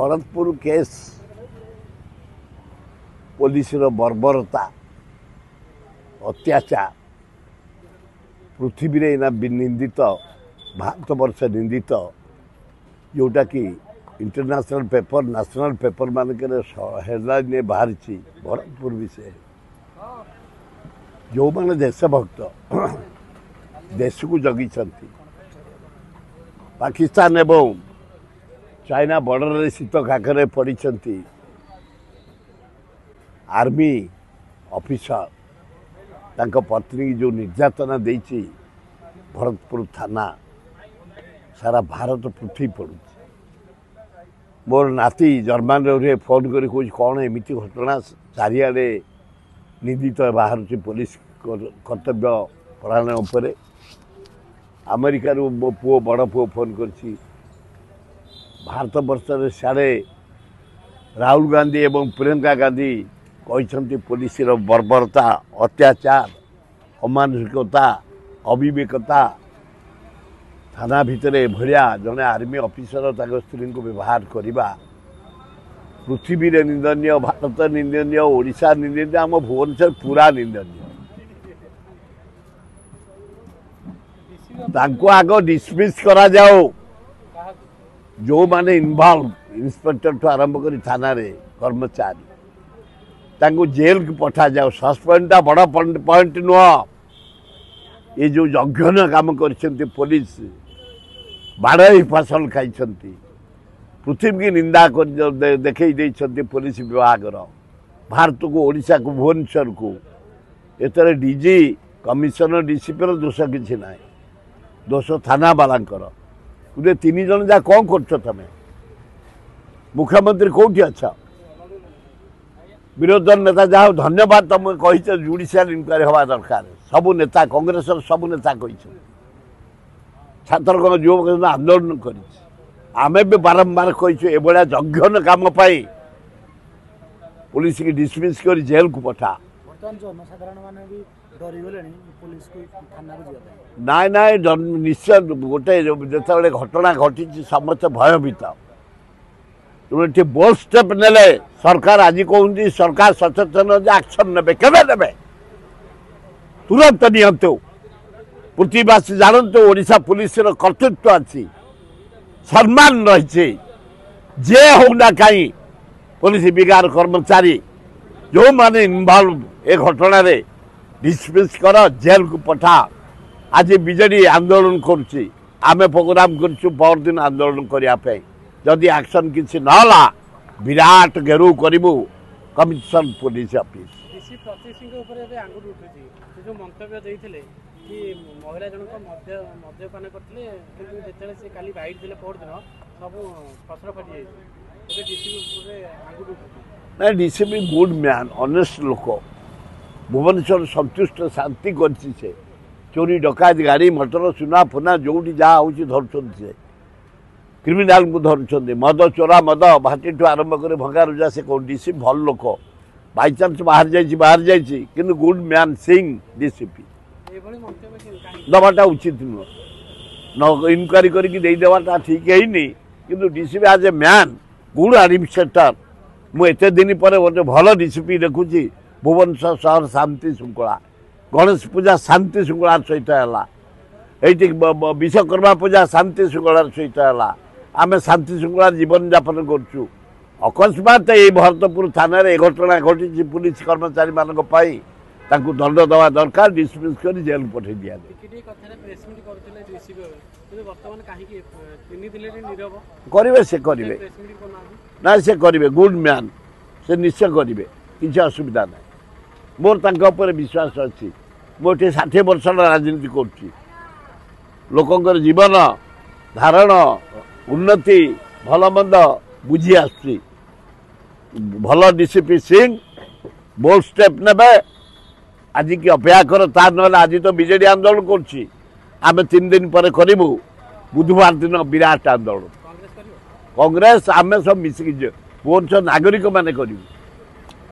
Bharatpur case police बर्बरता अत्याचार पृथ्वी एना निंदित भारत वर्ष निंदित जोटा कि इंटरनेशनल पेपर नेशनल पेपर मानक हेडलाइन बाहरी भरतपुर विषय जो मैंने देशभक्त देश को जगी पाकिस्तान एवं चाइना बॉर्डर शीत काकरे पड़ी आर्मी ऑफिसर तांका पत्नी जो निर्यातना देती भरतपुर थाना सारा भारत पृथ्वी पड़ू मोर नाती जर्मान रे फोन कर कौन एमती घटना चारिआडे निंदित बाहर पुलिस कर्तव्य परायण उपर अमेरिकार मो पुओ बड़ पुओ फोन कर भारत वर्ष साढ़े राहुल गांधी एवं प्रियंका गांधी कहते पुलिस बर्बरता अत्याचार अमानसिकता अविवेकता थाना भितर भलिया जड़े आर्मी ऑफिसर स्त्री को व्यवहार करवा पृथ्वी निंदनीय भारत निंदनीय ओडिशा निंदनीय आम भुवनेश्वर पूरा निंदनीय आग डिसमिस करा जाओ जो माने इन्वॉल्व इंस्पेक्टर ठू आरंभ कर थाना रे कर्मचारी तांको जेल को पठा जाओ सस्पेंडा बड़ा पॉइंट नुह ये जो यज्ञ काम कर पुलिस बाड़ फसल खाई पृथ्वी की निंदा कर देखते पुलिस विभाग भारत को ओडिशा को भुवनेश्वर को एतर डीजी कमिशनर डीसीपी दोष किसी ना दोष थाना वालांकर तुझे तीन जन जा कौन कर तमें मुख्यमंत्री कौटी अच्छा विरोधी नेता जहाँ धन्यवाद तुम कही जुडिशियल इनक्वारी हवा दरकार सबू नेता कांग्रेस सबू नेता कही छात्र युवक आंदोलन करें भी बारंबार कही एभलिया जघन्य काम पुलिस की डिसमिस कर जेल को पठा नाई नाई निश्चय गोटे जो घटना घटी समस्त भयभीत तुम बोल्ड स्टेप नेले सरकार आज कहते सरकार सचेतन एक्शन ने तुरंत नियंतु पृथ्वीवासी जानतु ओडिशा पुलिस कर्तृत्व अच्छी सम्मान रही जे होना कहीं पुलिस विभाग कर्मचारी जो माने इन्वॉल्व ए घटना डिसमिस कर जेल को पठा आज बीजेडी आंदोलन करुच्ची आमे प्रोग्राम करदिन आंदोलन करने जदि एक्शन किसी नाला विराट घेरू करूँ कमिशन पुलिस ऑफिस जो मंतव्य कि महिला जनक मद्यपान करते काली बाइट देले परदिन सब फसल फाटी ना डीसीपी गुड मैन ऑनेस्ट लोक भुवनेश्वर संतुष्ट शांति कर चोरी डकायत गाड़ी मोटर सुना फुना जो जहाँ हूँ धरुंच से क्रिमिनाल को धरुंच मद चोरा मद भाटी ठू आरंभ कर भंगा रुजा से कौन डीसीपी भल लोक बाई चान्स बाहर जाइए कि गुड मैन सिंह डीसीपी दबाटा उचित नुह इनक्वारी करदेवाटा ठीक है कि डीसीपी आज ए मैन गुड एडमिनिस्ट्रेटर मुझे दिन पर गोटे भल डीसीपी देखुची भुवनेश्वर सहर शांति श्रृंखला गणेश पूजा शांति श्रृंखला सहित है विश्वकर्मा पूजा शांति श्रृंखला सहित है आम शांति श्रृंखला जीवन यापन करुँ अकस्मात ये भरतपुर थाना रे घटना घटी पुलिस कर्मचारी मान दंड दवा दरकार डिसमिस कर जेल पठे दिया करेंगे से करेंगे ना से करेंगे गुड मैन से निश्चय करेंगे किसी असुविधा ना मोर तांकर विश्वास अच्छी मुझे 60 वर्ष राजनीति कर जीवन धारण उन्नति भल मंद बुझी आसुची भल डीसीपी सिंह बोल्ड स्टेप ने आज की अपेक्षा कर तार ना आज तो बीजेडी आंदोलन करें 3 दिन पर करूँ बुधवार दिन विराट आंदोलन कांग्रेस आम सब मिसिकी भुवनेश्वर नागरिक माने करूँ।